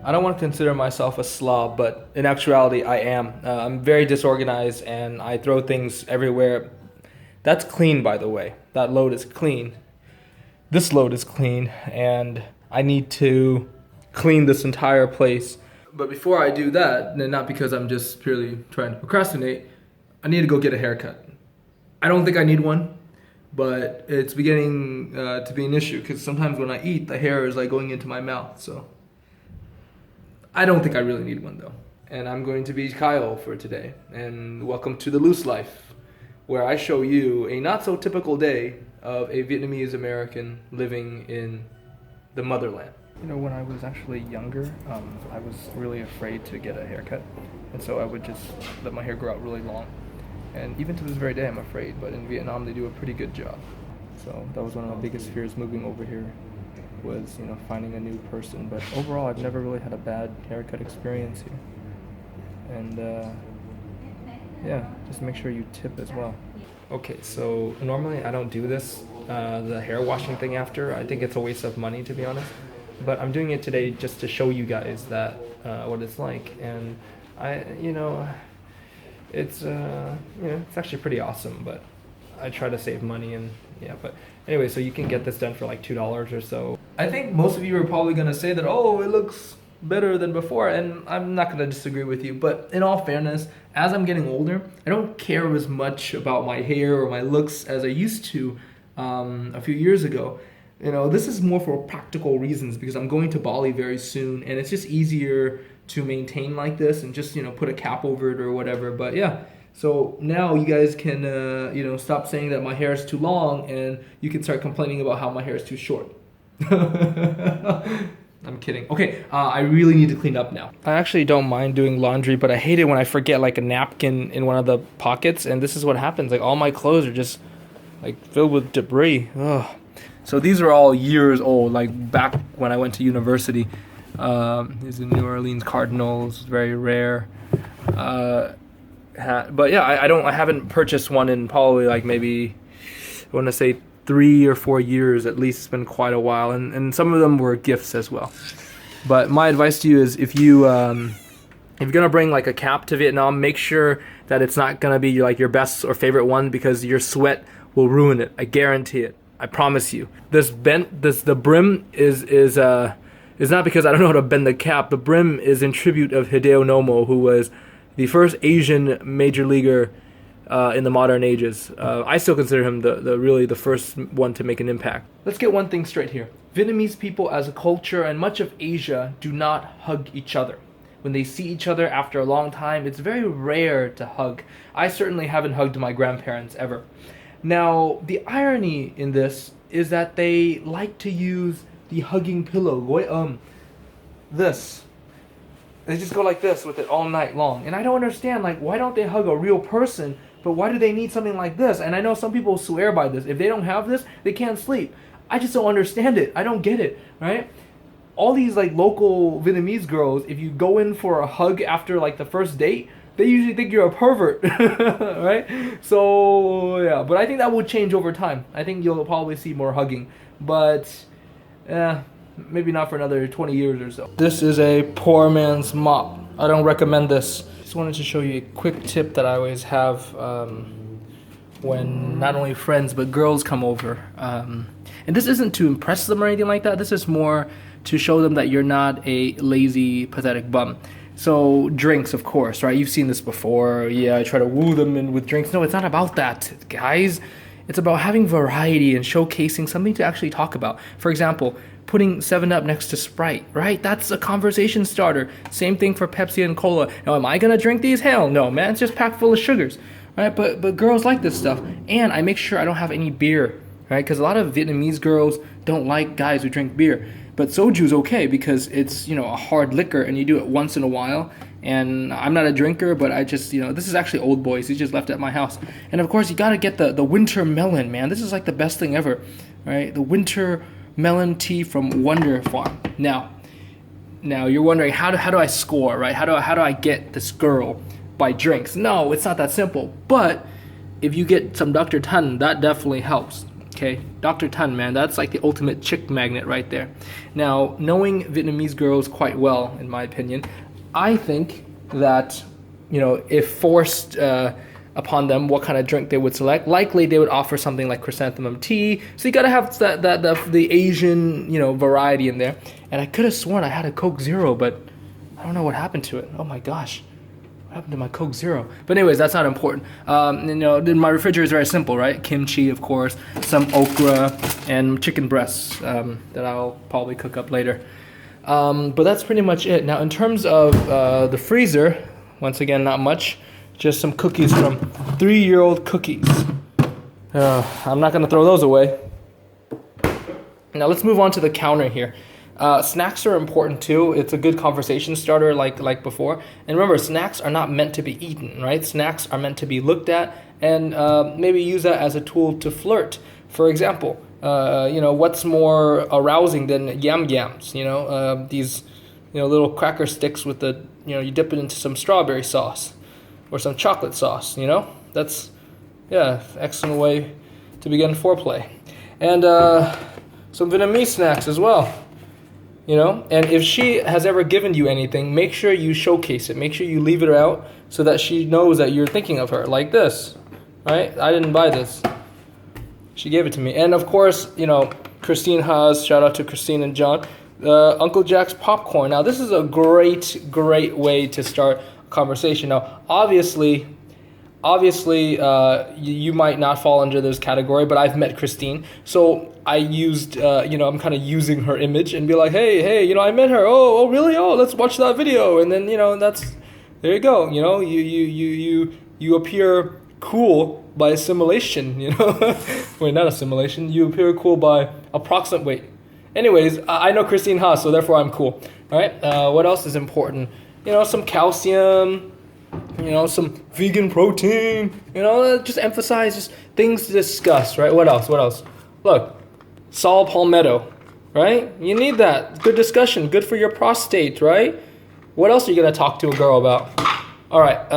I don't want to consider myself a slob, but in actuality, I am. I'm very disorganized and I throw things everywhere. That's clean, by the way. That load is clean. This load is clean, and I need to clean this entire place. But before I do that, and not because I'm just purely trying to procrastinate, I need to go get a haircut. I don't think I need one, but it's beginning to be an issue because sometimes when I eat, the hair is like going into my mouth, so. I don't think I really need one though. And I'm going to be Kyle for today. And welcome to the Loose Life, where I show you a not so typical day of a Vietnamese American living in the motherland. You know, when I was actually younger, I was really afraid to get a haircut. And so I would just let my hair grow out really long. And even to this very day, I'm afraid. But in Vietnam, they do a pretty good job. So that was one of my biggest fears moving over here. Was, you know, finding a new person, but overall I've never really had a bad haircut experience here. And yeah, just make sure you tip as well. Okay, so normally I don't do this, the hair washing thing after. I think it's a waste of money, to be honest, but I'm doing it today just to show you guys that what it's like. And it's it's actually pretty awesome, but I try to save money. And yeah, but anyway, so you can get this done for like $2 or so. I think most of you are probably going to say that, oh, it looks better than before, and I'm not going to disagree with you. But in all fairness, as I'm getting older, I don't care as much about my hair or my looks as I used to a few years ago. You know, this is more for practical reasons because I'm going to Bali very soon, and it's just easier to maintain like this and just, you know, put a cap over it or whatever. But yeah. So now you guys can, stop saying that my hair is too long, and you can start complaining about how my hair is too short. I'm kidding. Okay, I really need to clean up now. I actually don't mind doing laundry, but I hate it when I forget like a napkin in one of the pockets, and this is what happens. Like all my clothes are just like filled with debris. Ugh. So these are all years old, like back when I went to university. These are New Orleans Cardinals, very rare. But yeah, I haven't purchased one in probably like maybe, I want to say 3 or 4 years at least. It's been quite a while, and some of them were gifts as well. But my advice to you is if you're gonna bring like a cap to Vietnam, make sure that it's not gonna be like your best or favorite one, because your sweat will ruin it. I guarantee it. I promise you. The brim is not because I don't know how to bend the cap. The brim is in tribute of Hideo Nomo, who was the first Asian major leaguer in the modern ages. I still consider him the first one to make an impact. Let's get one thing straight here. Vietnamese people as a culture and much of Asia do not hug each other. When they see each other after a long time, it's very rare to hug. I certainly haven't hugged my grandparents ever. Now, the irony in this is that they like to use the hugging pillow. This. They just go like this with it all night long. And I don't understand, like, why don't they hug a real person, but why do they need something like this? And I know some people swear by this. If they don't have this, they can't sleep. I just don't understand it. I don't get it, right? All these, like, local Vietnamese girls, if you go in for a hug after, like, the first date, they usually think you're a pervert, right? So, yeah. But I think that will change over time. I think you'll probably see more hugging. But, maybe not for another 20 years or so. This is a poor man's mop. I don't recommend this. Just wanted to show you a quick tip that I always have when not only friends but girls come over. And this isn't to impress them or anything like that. This is more to show them that you're not a lazy, pathetic bum. So drinks, of course, right? You've seen this before. Yeah, I try to woo them in with drinks. No, it's not about that, guys. It's about having variety and showcasing something to actually talk about. For example, putting 7-Up next to Sprite, right? That's a conversation starter. Same thing for Pepsi and Cola. Now, am I gonna drink these? Hell no, man. It's just packed full of sugars, right? But girls like this stuff. And I make sure I don't have any beer, right? Because a lot of Vietnamese girls don't like guys who drink beer. But soju's okay because it's, a hard liquor and you do it once in a while. And I'm not a drinker, but I just, this is actually Old Boys. He just left at my house. And of course, you gotta get the winter melon, man. This is like the best thing ever, right? The winter melon tea from Wonder Farm. Now you're wondering, how do I score, right? How do I get this girl by drinks? No, it's not that simple. But if you get some Dr. Tan, that definitely helps. okay? Dr. Tan, man, that's like the ultimate chick magnet right there. Now, knowing Vietnamese girls quite well, in my opinion, I think that, you know, if forced upon them what kind of drink they would select, likely they would offer something like chrysanthemum tea. So you gotta have the Asian, you know, variety in there. And I could have sworn I had a Coke Zero, but I don't know what happened to it. Oh my gosh. What happened to my Coke Zero? But anyways, that's not important. You know, my refrigerator is very simple, right? Kimchi, of course, some okra, and chicken breasts that I'll probably cook up later. But that's pretty much it. Now, in terms of the freezer, once again, not much. Just some cookies from 3-year-old cookies. I'm not gonna throw those away. Now let's move on to the counter here. Snacks are important too. It's a good conversation starter like before. And remember, snacks are not meant to be eaten, right? Snacks are meant to be looked at and maybe use that as a tool to flirt. For example, you know, what's more arousing than yam yams? You know, these, you know, little cracker sticks with the, you know, you dip it into some strawberry sauce or some chocolate sauce, you know? That's, yeah, excellent way to begin foreplay. And some Vietnamese snacks as well, you know? And if she has ever given you anything, make sure you showcase it. Make sure you leave it out so that she knows that you're thinking of her, like this, right? I didn't buy this. She gave it to me. And of course, you know, Christine Haas, shout out to Christine and John, Uncle Jack's popcorn. Now, this is a great way to start conversation. Now, obviously, you might not fall under this category, but I've met Christine, so I used, you know, I'm kind of using her image and be like, hey, you know, I met her. Oh, really? Oh, let's watch that video, and then, you know, there you go. You know, you appear cool by assimilation. You know, wait, not assimilation. You appear cool by approximate. Wait. Anyways, I know Christine Haas, so therefore I'm cool. All right. What else is important? You know, some calcium, you know, some vegan protein, you know, just emphasize just things to discuss, right? What else? Look, saw palmetto, right? You need that. Good discussion, good for your prostate, right? What else are you going to talk to a girl about? All right,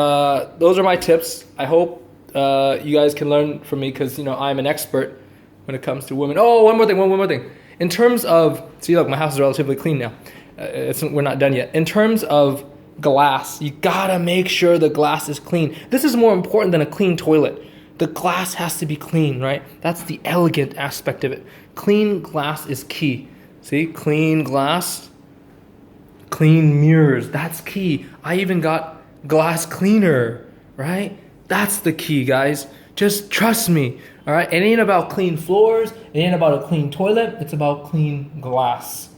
those are my tips. I hope you guys can learn from me because, you know, I'm an expert when it comes to women. Oh, one more thing. In terms of, see, look, my house is relatively clean now. We're not done yet. In terms of glass, you gotta make sure the glass is clean. This is more important than a clean toilet. The glass has to be clean, right? That's the elegant aspect of it. Clean glass is key. See, clean glass, clean mirrors, that's key. I even got glass cleaner, right? That's the key, guys. Just trust me, all right? It ain't about clean floors, it ain't about a clean toilet, it's about clean glass.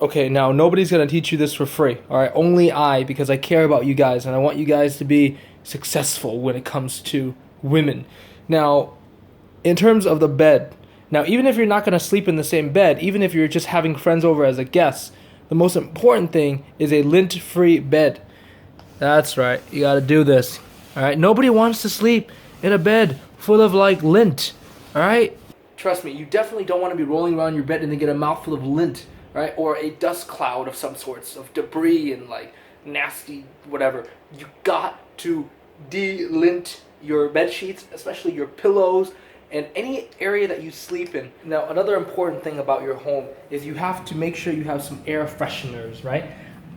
Okay, now nobody's gonna teach you this for free, all right? Only I, because I care about you guys and I want you guys to be successful when it comes to women. Now, in terms of the bed, now even if you're not gonna sleep in the same bed, even if you're just having friends over as a guest, the most important thing is a lint-free bed. That's right, you gotta do this, all right? Nobody wants to sleep in a bed full of like lint, all right? Trust me, you definitely don't wanna be rolling around your bed and then get a mouthful of lint, right? Or a dust cloud of some sorts, of debris and like nasty whatever. You got to de-lint your bed sheets, especially your pillows and any area that you sleep in. Now, another important thing about your home is you have to make sure you have some air fresheners, right?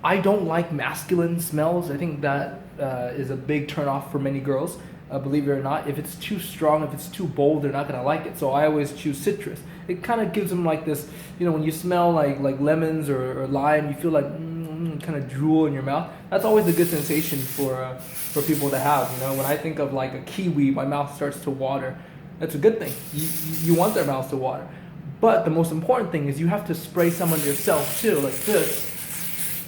I don't like masculine smells. I think that is a big turnoff for many girls. Believe it or not, if it's too strong, if it's too bold, they're not gonna like it. So I always choose citrus. It kind of gives them like this, you know, when you smell like lemons or lime, you feel like kind of drool in your mouth. That's always a good sensation for people to have. You know, when I think of like a kiwi, my mouth starts to water. That's a good thing. You want their mouths to water. But the most important thing is you have to spray some on yourself too, like this.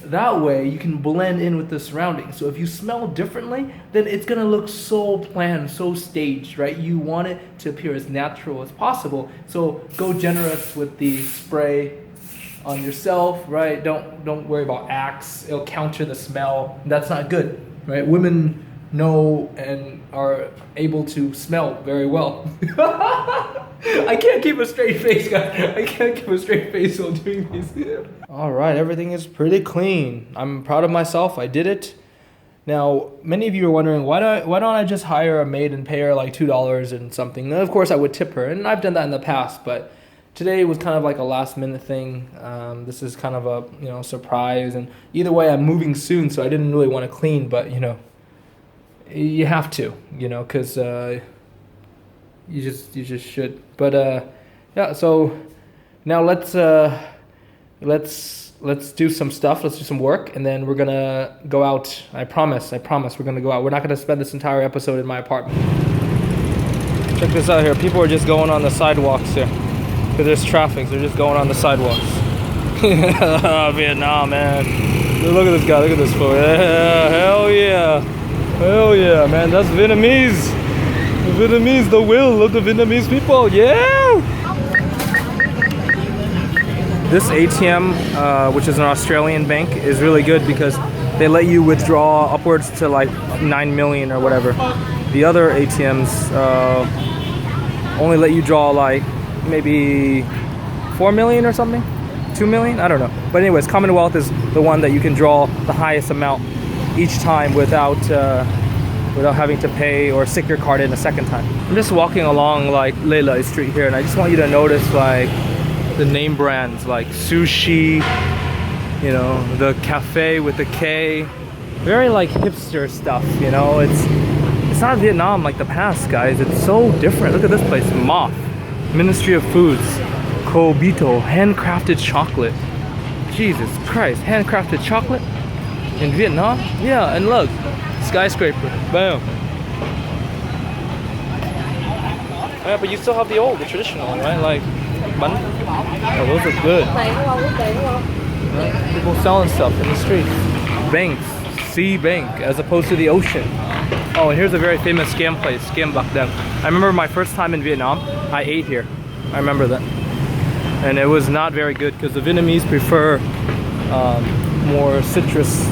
That way you can blend in with the surroundings. So if you smell differently, then it's gonna look so planned, so staged, right? You want it to appear as natural as possible. So go generous with the spray on yourself, right? Don't worry about Axe. It'll counter the smell. That's not good, right? Women know and are able to smell very well. I can't keep a straight face, guys. I can't keep a straight face while doing these. All right, everything is pretty clean. I'm proud of myself. I did it. Now, many of you are wondering, why don't I just hire a maid and pay her like $2 and something? And of course, I would tip her, and I've done that in the past, but today was kind of like a last minute thing. This is kind of a surprise, and either way, I'm moving soon, so I didn't really want to clean, but you have to, because you just should. But yeah, so now let's do some stuff. Let's do some work, and then we're gonna go out. I promise. We're gonna go out. We're not gonna spend this entire episode in my apartment. Check this out here. People are just going on the sidewalks here. Because there's traffic. They're just going on the sidewalks. Vietnam, man. Look at this guy. Look at this fool. Yeah, hell yeah. Hell yeah, man. That's Vietnamese. Vietnamese, the will of the Vietnamese people. Yeah. This ATM, which is an Australian bank, is really good because they let you withdraw upwards to like 9 million or whatever. The other ATMs only let you draw like maybe 4 million or something, 2 million, I don't know. But anyways, Commonwealth is the one that you can draw the highest amount each time without having to pay or stick your card in a second time. I'm just walking along like Lê Lợi Street here, and I just want you to notice like the name brands like Sushi, the cafe with the K, very like hipster stuff. It's not Vietnam like the past, guys. It's so different. Look at this place, Moth, Ministry of Foods, Kobito, handcrafted chocolate. Jesus Christ, handcrafted chocolate in Vietnam? Yeah, and look, skyscraper, bam. Yeah, but you still have the old, the traditional, right? Like bun. Oh, those are good. Right? People selling stuff in the streets. Banks, sea bank, as opposed to the ocean. Oh, and here's a very famous scam place, Scam Bak Dang. I remember my first time in Vietnam, I ate here. I remember that. And it was not very good because the Vietnamese prefer more citrus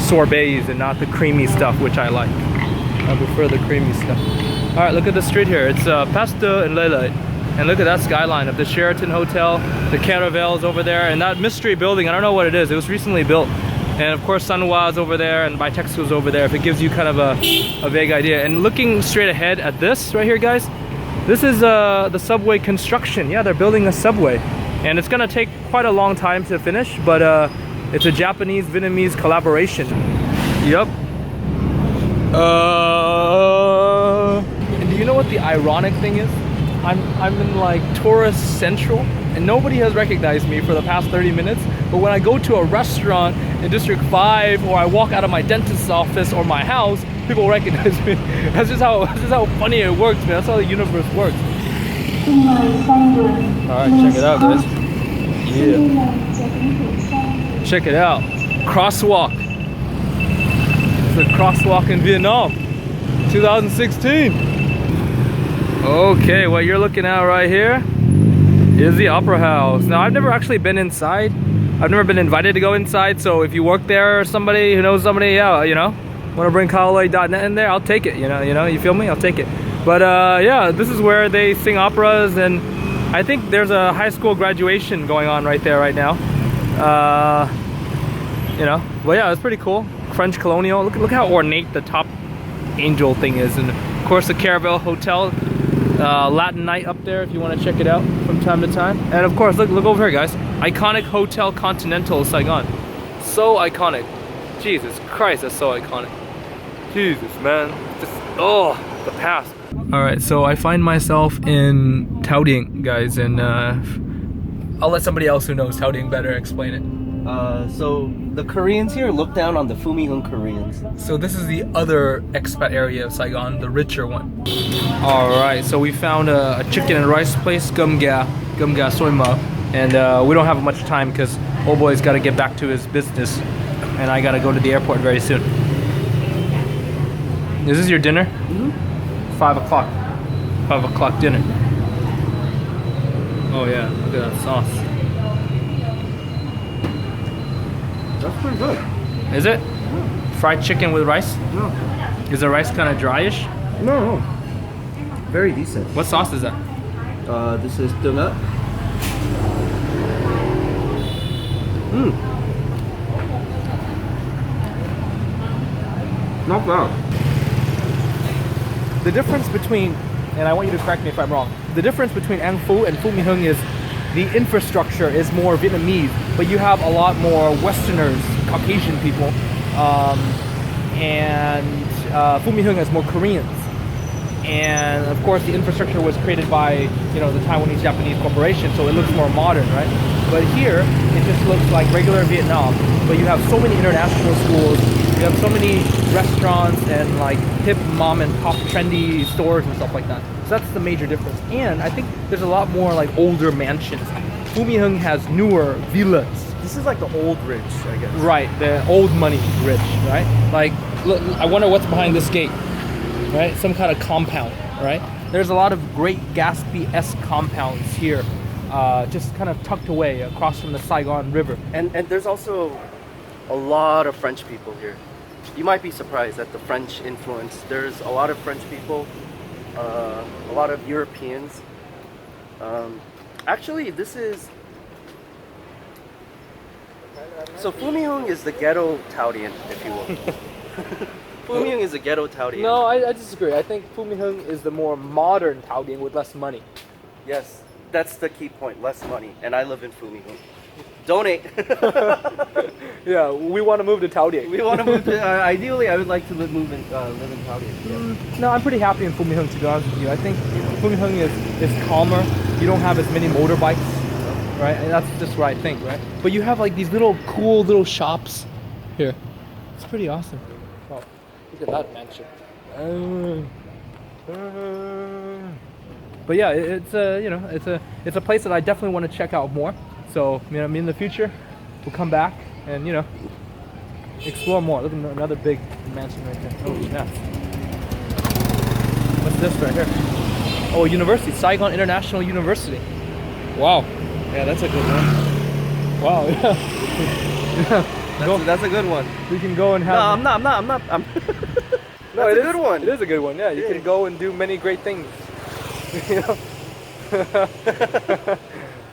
sorbets and not the creamy stuff, which I like. I prefer the creamy stuff. All right, look at the street here. It's Pasteur and Lê Lợi. And look at that skyline of the Sheraton Hotel, the Caravels over there, and that mystery building. I don't know what it is. It was recently built. And of course, Sun Wa's over there, and Bitexco's over there, if it gives you kind of a vague idea. And looking straight ahead at this right here, guys, this is the subway construction. Yeah, they're building a subway. And it's gonna take quite a long time to finish, but it's a Japanese-Vietnamese collaboration. Yep. And do you know what the ironic thing is? I'm in like tourist central, and nobody has recognized me for the past 30 minutes. But when I go to a restaurant in District 5, or I walk out of my dentist's office or my house, people recognize me. That's just how funny it works, man. That's how the universe works. Alright, check it out, guys. Yeah. Check it out. Crosswalk. It's a crosswalk in Vietnam. 2016. Okay, what you're looking at right here is the Opera House. Now, I've never actually been inside. I've never been invited to go inside, so if you work there or somebody who knows somebody, yeah, want to bring Kalaloi.net in there, I'll take it, you feel me? I'll take it. But yeah, this is where they sing operas, and I think there's a high school graduation going on right there right now. But yeah, it's pretty cool. French colonial. Look how ornate the top angel thing is, and of course the Caravel Hotel. Latin night up there if you want to check it out from time to time. And of course, look over here, guys. Iconic Hotel Continental Saigon. So iconic. Jesus Christ, that's so iconic. Jesus, man. Just, the past. Alright, so I find myself in Thao Dien, guys, and I'll let somebody else who knows Thao Dien better explain it. So the Koreans here look down on the Fumihung Koreans. So this is the other expat area of Saigon, the richer one. Alright, so we found a chicken and rice place, Gum Ga Soi Ma, and we don't have much time because old boy's got to get back to his business, and I got to go to the airport very soon. Is this your dinner? Mm-hmm. 5 o'clock. 5 o'clock dinner. Oh yeah, look at that sauce. That's pretty good. Is it? Yeah. Fried chicken with rice? No. Is the rice kind of dryish? No. Very decent. What sauce is that? This is donut. Not bad. The difference between, and I want you to correct me if I'm wrong, the difference between An Phu and Phu My Hung is the infrastructure is more Vietnamese, but you have a lot more Westerners, Caucasian people, and Phu My Hung has more Koreans. And of course the infrastructure was created by, you know, the Taiwanese Japanese corporation, so it looks more modern, right? But here it just looks like regular Vietnam, but you have so many international schools, you have so many restaurants and like hip mom and pop trendy stores and stuff like that. So that's the major difference. And I think there's a lot more like older mansions. Phu My Hung has newer villas. This is like the old rich, I guess. Right, the old money rich, right? Like, look, I wonder what's behind this gate, right? Some kind of compound, right? There's a lot of great Gatsby-esque compounds here, just kind of tucked away across from the Saigon River. And there's also a lot of French people here. You might be surprised at the French influence. There's a lot of French people, a lot of Europeans. Actually, this is... So Phu My Hung is the ghetto Thao Dien, if you will. Phu My Hung is a ghetto Thao Dien. No, I disagree. I think Phu My Hung is the more modern Thao Dien with less money. Yes, that's the key point, less money. And I live in Phu My Hung. Donate! Yeah, we want to move to Thao Dien. We want to move to... ideally, I would like to live in Thao Dien. Yeah. No, I'm pretty happy in Phu My Hung, to be honest with you. I think Phu My Hung is calmer. You don't have as many motorbikes, right? And that's just what I think, right? But you have like these little cool little shops here. It's pretty awesome. Wow, look at that mansion. But yeah, it's a, you know, it's a place that I definitely want to check out more. So, you know, in the future, we'll come back and, you know, explore more. Look at another big mansion right there. Oh, snap. What's this right here? Oh, university, Saigon International University. Wow. Yeah, that's a good one. Wow, yeah. That's a good one. We can go and have... No, I'm not. No, That's a good one. It is a good one, yeah. You can go and do many great things. You know?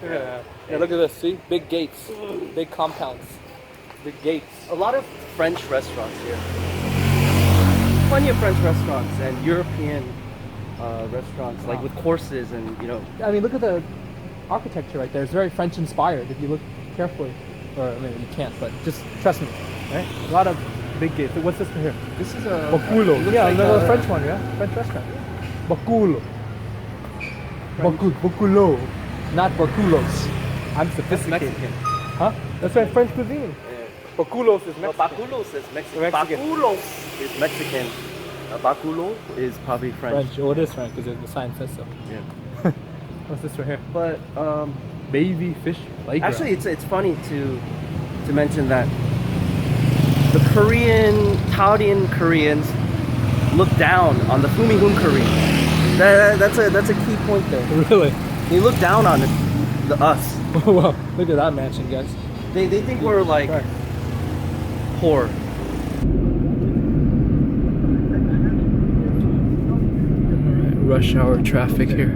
Yeah. Yeah, look at this, see? Big gates, big compounds, big gates. A lot of French restaurants here. Plenty of French restaurants and European restaurants, like with courses and, you know. I mean, look at the architecture right there. It's very French inspired if you look carefully. Or, I mean, you can't, but just trust me, right? A lot of big gates. What's this one here? This is a... Baculo. Yeah, like the French one, yeah? French restaurant. Baculo. Baculo. Not Baculos. I'm sophisticated. Mexican. Huh? That's right, French cuisine. Yeah. Baculos is Mexican. No, Baculos is Mexican. Mexican. Baculos is Mexican. Baculo is probably French. French. Oh, it is French because the sign says so. Yeah. What's this right here? But Baby fish playground. actually, it's funny to mention that the Korean Thao Dien Koreans look down on the Phu My Hung Koreans. That's a key point there. Really? They look down on us. Wow, look at that mansion, guys. They think we're like poor. Rush hour traffic here.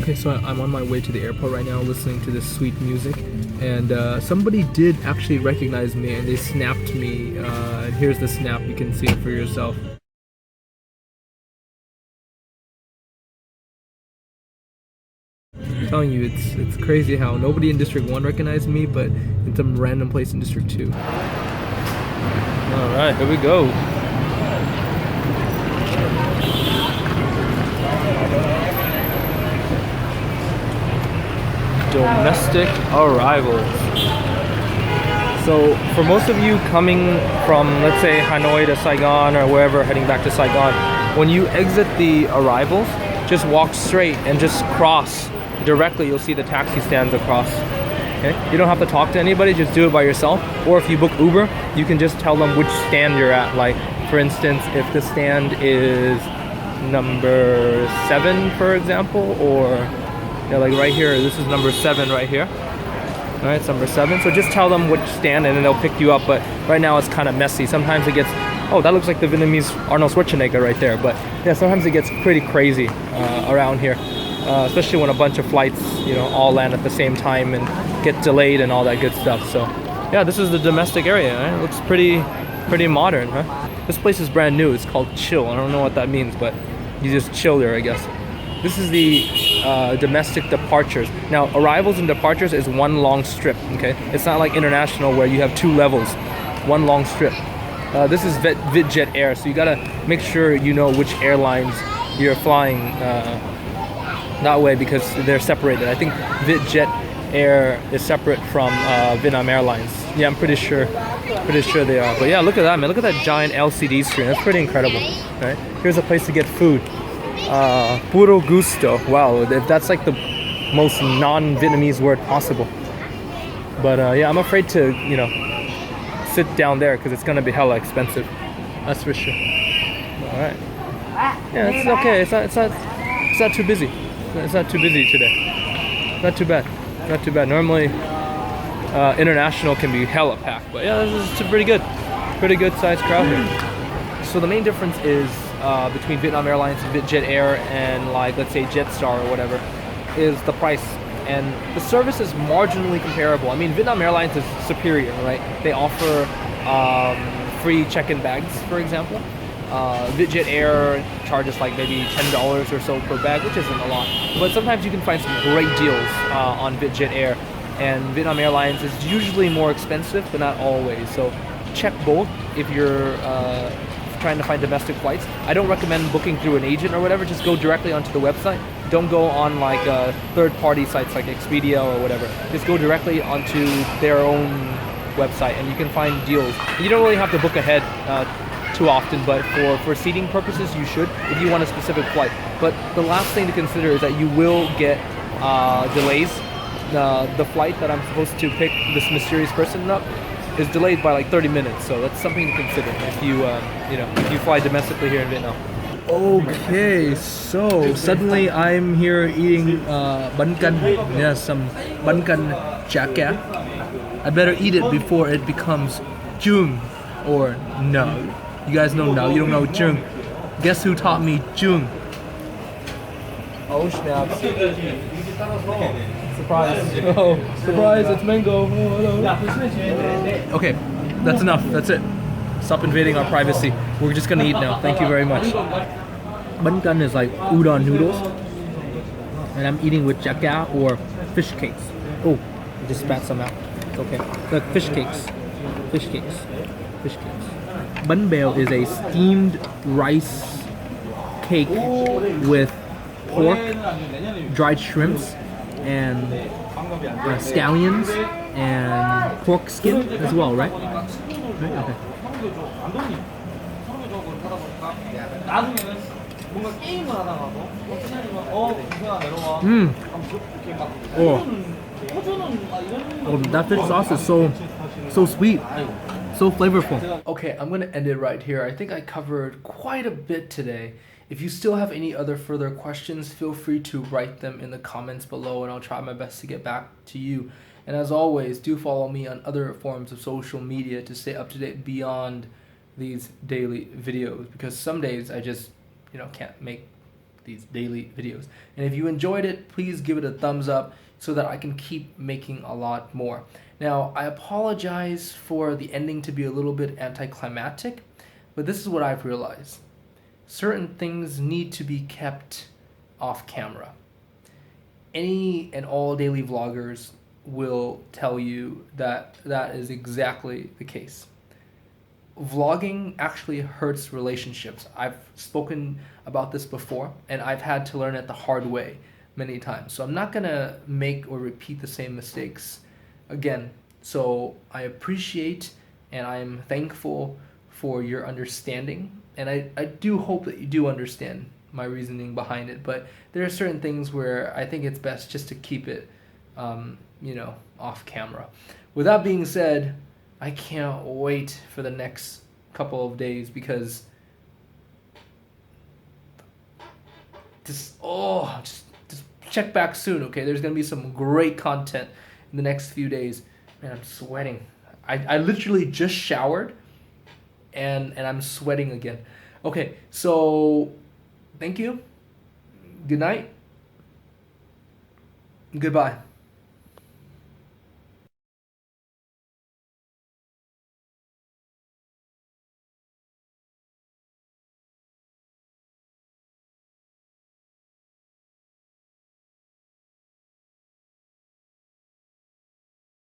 Okay, so I'm on my way to the airport right now listening to this sweet music, and somebody did actually recognize me and they snapped me, and here's the snap, you can see it for yourself. I'm telling you, it's crazy how nobody in District 1 recognized me, but in some random place in District 2. Alright, here we go. Domestic arrivals. So for most of you coming from, let's say, Hanoi to Saigon or wherever, heading back to Saigon, when you exit the arrivals, just walk straight and just cross directly. You'll see the taxi stands across. Okay, you don't have to talk to anybody, just do it by yourself. Or if you book Uber, you can just tell them which stand you're at. Like, for instance, if the stand is number 7, for example, or yeah, like right here, this is number 7 right here. All right, it's number 7. So just tell them which stand and then they'll pick you up. But right now it's kind of messy. Sometimes it gets, oh, that looks like the Vietnamese Arnold Schwarzenegger right there. But yeah, sometimes it gets pretty crazy around here, especially when a bunch of flights, you know, all land at the same time and get delayed and all that good stuff. So Yeah, this is the domestic area, right? It looks pretty modern, huh? This place is brand new. It's called Chill. I don't know what that means, but you just chill there, I guess. This is the domestic departures. Now, arrivals and departures is one long strip, okay? It's not like international where you have 2 levels, one long strip. This is Vietjet Air, so you gotta make sure you know which airlines you're flying that way because they're separated. I think Vietjet Air is separate from Vietnam Airlines. Yeah, I'm pretty sure they are. But yeah, look at that, man. Look at that giant LCD screen. That's pretty incredible, right? Here's a place to get food. Puro gusto. Wow, if that's like the most non-Vietnamese word possible. But yeah, I'm afraid to, you know, sit down there because it's gonna be hella expensive. That's for sure. All right. Yeah, it's okay. It's not too busy. It's not too busy today. Not too bad. Not too bad. Normally, international can be hella packed, but yeah, this is pretty good sized crowd here. So the main difference is between Vietnam Airlines and Vietjet Air and, like, let's say Jetstar or whatever, is the price. And the service is marginally comparable. I mean, Vietnam Airlines is superior, right? They offer free check-in bags, for example. Vietjet Air charges like maybe $10 or so per bag, which isn't a lot. But sometimes you can find some great deals on Vietjet Air. And Vietnam Airlines is usually more expensive, but not always. So check both if you're trying to find domestic flights. I don't recommend booking through an agent or whatever. Just go directly onto the website. Don't go on like third-party sites like Expedia or whatever. Just go directly onto their own website and you can find deals. You don't really have to book ahead too often, but for seating purposes you should if you want a specific flight. But the last thing to consider is that you will get delays. The flight that I'm supposed to pick this mysterious person up is delayed by like 30 minutes, so that's something to consider if you if you fly domestically here in Vietnam. Okay, so suddenly I'm here eating bánh căn, some bánh căn chả cá. I better eat it before it becomes chung or no. You guys know no, you don't know chung. Guess who taught me chung? Oh snaps. Surprise. Oh, surprise, it's mango. Oh, hello. Okay, that's enough. That's it. Stop invading our privacy. We're just gonna eat now. Thank you very much. Bánh căn is like udon noodles. And I'm eating with chả cá or fish cakes. Oh, I just spat some out. It's okay. Look, fish cakes. Fish cakes. Fish cakes. Bánh bèo is a steamed rice cake with pork, dried shrimps, and scallions and pork skin as well, right? Okay. Oh, that fish sauce is so sweet, so flavorful. Okay, I'm gonna end it right here. I think I covered quite a bit today. If you still have any other further questions, feel free to write them in the comments below and I'll try my best to get back to you. And as always, do follow me on other forms of social media to stay up to date beyond these daily videos, because some days I just, can't make these daily videos. And if you enjoyed it, please give it a thumbs up so that I can keep making a lot more. Now, I apologize for the ending to be a little bit anticlimactic, but this is what I've realized. Certain things need to be kept off camera. Any and all daily vloggers will tell you that that is exactly the case. Vlogging actually hurts relationships. I've spoken about this before, and I've had to learn it the hard way many times. So I'm not gonna make or repeat the same mistakes again. So I appreciate and I'm thankful for your understanding. And I do hope that you do understand my reasoning behind it, but there are certain things where I think it's best just to keep it, off camera. With that being said, I can't wait for the next couple of days because just check back soon, okay? There's gonna be some great content in the next few days. Man, I'm sweating. I literally just showered. And I'm sweating again. Okay, so thank you. Good night. Goodbye.